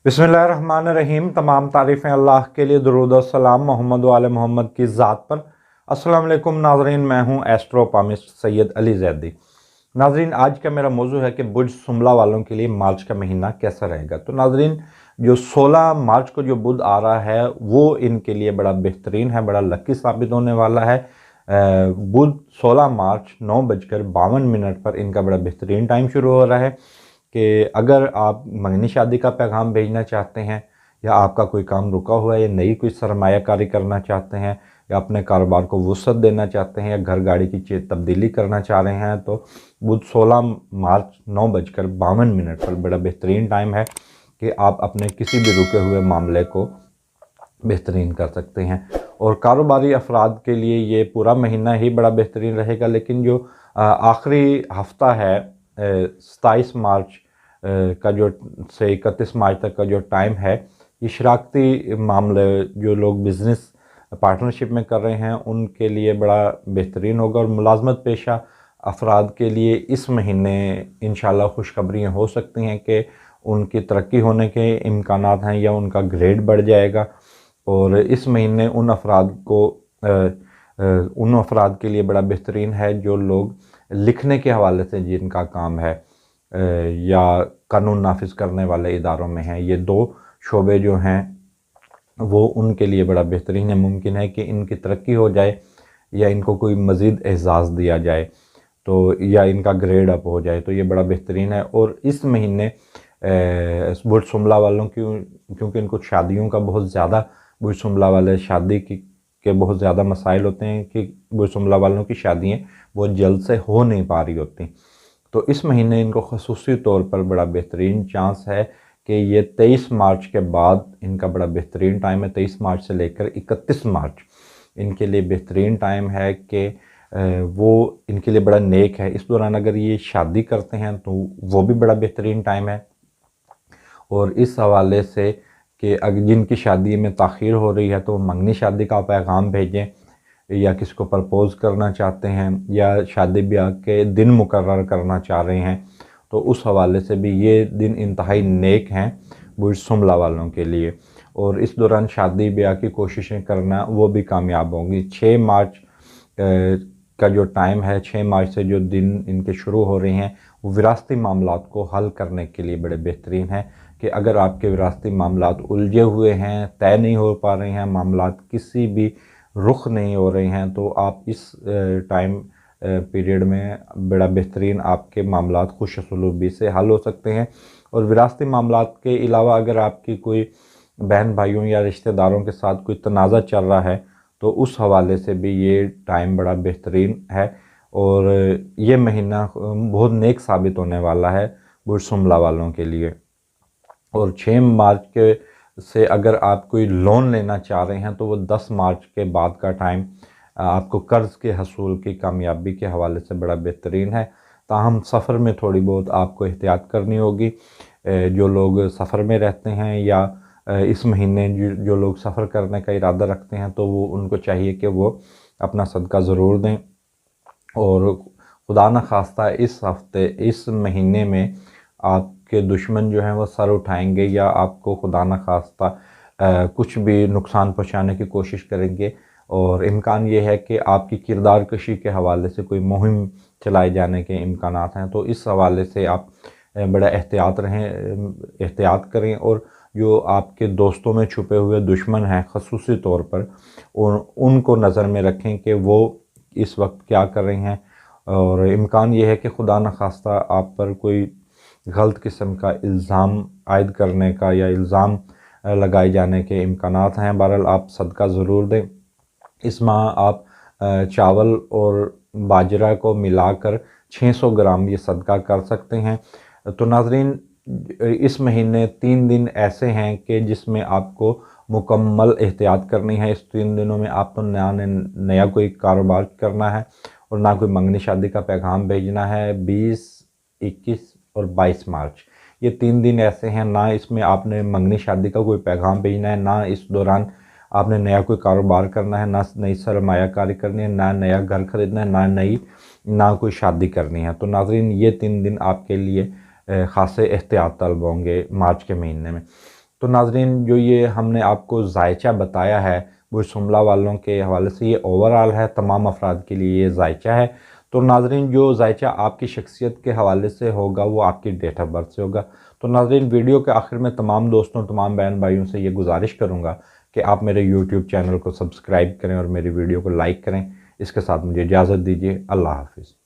बिस्मिल्लाहिर्रहमानिर्रहीम। तमाम तारीफ़ें अल्लाह के लिए, दुरूद और सलाम मोहम्मद व आले मोहम्मद की ज़ात पर। अस्सलाम वालेकुम नाज़रीन, मैं हूँ एस्ट्रोपामिस्ट सैयद अली ज़ैदी। नाज़रीन, आज का मेरा मौजू है कि बुध सुमला वालों के लिए मार्च का महीना कैसा रहेगा। तो नाज़रीन, जो 16 मार्च को जो बुध आ रहा है वो इनके लिए बड़ा बेहतरीन है, बड़ा लकी साबित होने वाला है। बुध 16 मार्च 9:52 पर इनका बड़ा बेहतरीन टाइम शुरू हो रहा है कि अगर आप मंगनी शादी का पैगाम भेजना चाहते हैं, या आपका कोई काम रुका हुआ है, या नई कोई सरमायाकारी करना चाहते हैं, या अपने कारोबार को वुसअत देना चाहते हैं, या घर गाड़ी की तब्दीली करना चाह रहे हैं, तो बुध 16 मार्च 9:52 पर बड़ा बेहतरीन टाइम है कि आप अपने किसी भी रुके हुए मामले को बेहतरीन कर सकते हैं। और कारोबारी अफराद के लिए ये पूरा महीना ही बड़ा बेहतरीन रहेगा, लेकिन जो आखिरी हफ्ता है 27 मार्च का जो से 31 मार्च तक का जो टाइम है, ये शराकती मामले जो लोग बिज़नेस पार्टनरशिप में कर रहे हैं उनके लिए बड़ा बेहतरीन होगा। और मुलाजमत पेशा अफराद के लिए इस महीने इंशाल्लाह खुशखबरियाँ हो सकती हैं कि उनकी तरक्की होने के इम्कानात हैं, या उनका ग्रेड बढ़ जाएगा। और इस महीने उन अफराद के लिए बड़ा बेहतरीन है जो लोग लिखने के हवाले से जिनका काम है, या कानून नाफिज करने वाले इदारों में हैं। ये दो शोबे जो हैं वो उनके लिए बड़ा बेहतरीन है। मुमकिन है कि इनकी तरक्की हो जाए, या इनको कोई मज़ीद एजाज़ दिया जाए, तो या इनका ग्रेड अप हो जाए, तो ये बड़ा बेहतरीन है। और इस महीने बुध सुमला वालों की, क्योंकि इनको शादियों का बहुत ज़्यादा, बुध सुमला वाले शादी के बहुत ज़्यादा मसाइल होते हैं कि बुध सुमला वालों की शादियाँ बहुत जल्द से हो नहीं पा रही होती, तो इस महीने इनको ख़ुसूसी तौर पर बड़ा बेहतरीन चांस है कि ये 23 मार्च के बाद इनका बड़ा बेहतरीन टाइम है। 23 मार्च से लेकर 31 मार्च इनके लिए बेहतरीन टाइम है कि वो इनके लिए बड़ा नेक है। इस दौरान अगर ये शादी करते हैं तो वो भी बड़ा बेहतरीन टाइम है। और इस हवाले से कि अगर जिनकी शादी में ताख़ीर हो रही है तो मंगनी शादी का पैगाम भेजें, या किसी को प्रपोज़ करना चाहते हैं, या शादी ब्याह के दिन मुकर्रर करना चाह रहे हैं, तो उस हवाले से भी ये दिन इंतहाई नेक हैं बुध सुमला वालों के लिए। और इस दौरान शादी ब्याह की कोशिशें करना वो भी कामयाब होंगी। 6 मार्च का जो टाइम है, 6 मार्च से जो दिन इनके शुरू हो रहे हैं, वो विरासती मामलात को हल करने के लिए बड़े बेहतरीन है कि अगर आपके विरासती मामलात उलझे हुए हैं, तय नहीं हो पा रहे हैं, मामलात किसी भी रुख नहीं हो रहे हैं, तो आप इस टाइम पीरियड में बड़ा बेहतरीन आपके मामलात खुश सलूबी से हल हो सकते हैं। और विरासती मामलात के अलावा अगर आपकी कोई बहन भाइयों या रिश्तेदारों के साथ कोई तनाज़ा चल रहा है, तो उस हवाले से भी ये टाइम बड़ा बेहतरीन है। और ये महीना बहुत नेक साबित होने वाला है बुध सुमला वालों के लिए। और 6 मार्च के से अगर आप कोई लोन लेना चाह रहे हैं तो वो 10 मार्च के बाद का टाइम आपको कर्ज़ के हसूल की कामयाबी के हवाले से बड़ा बेहतरीन है। ताहम सफ़र में थोड़ी बहुत आपको एहतियात करनी होगी। जो लोग सफ़र में रहते हैं, या इस महीने जो लोग सफ़र करने का इरादा रखते हैं, तो वो उनको चाहिए कि वो अपना सदका ज़रूर दें। और खुदा न खास्ता इस हफ्ते, इस महीने में आपके दुश्मन जो हैं वो सर उठाएंगे, या आपको खुदा न खास्ता कुछ भी नुकसान पहुंचाने की कोशिश करेंगे। और इम्कान ये है कि आपकी किरदार कशी के हवाले से कोई मुहिम चलाए जाने के इम्कानात हैं। तो इस हवाले से आप बड़ा एहतियात करें। और जो आपके दोस्तों में छुपे हुए दुश्मन हैं ख़ुसूसी तौर पर, उनको नज़र में रखें कि वो इस वक्त क्या कर रहे हैं। और इम्कान ये है कि खुदा न खास्ता आप पर कोई गलत किस्म का इल्ज़ाम आयद करने का, या इल्ज़ाम लगाए जाने के इम्कानात हैं। बहरहाल आप सदका ज़रूर दें। इस माह आप चावल और बाजरा को मिलाकर 600 ग्राम ये सदका कर सकते हैं। तो नाज़रीन, इस महीने 3 दिन ऐसे हैं कि जिसमें आपको मुकम्मल एहतियात करनी है। इस 3 दिनों में आप तो नया कोई कारोबार करना है, और ना कोई मंगनी शादी का पैगाम भेजना है। 20, 21 और 22 मार्च ये 3 दिन ऐसे हैं, ना इसमें आपने मंगनी शादी का कोई पैगाम भेजना है, ना इस दौरान आपने नया कोई कारोबार करना है, ना नई सरमायाकारी करनी है, ना नया घर खरीदना है, ना कोई शादी करनी है। तो नाज़रीन, ये 3 दिन आपके लिए ख़ासे एहतियात तलब होंगे मार्च के महीने में। تو ناظرین جو یہ ہم نے آپ کو ذائچہ بتایا ہے وہ شملہ والوں کے حوالے سے یہ اوورآل ہے، تمام افراد کے لیے یہ ذائچہ ہے۔ تو ناظرین جو ذائچہ آپ کی شخصیت کے حوالے سے ہوگا وہ آپ کی ڈیٹ آف برتھ سے ہوگا۔ تو ناظرین ویڈیو کے آخر میں تمام دوستوں، تمام بہن بھائیوں سے یہ گزارش کروں گا کہ آپ میرے یوٹیوب چینل کو سبسکرائب کریں اور میری ویڈیو کو لائک کریں۔ اس کے ساتھ مجھے اجازت دیجیے، اللہ حافظ۔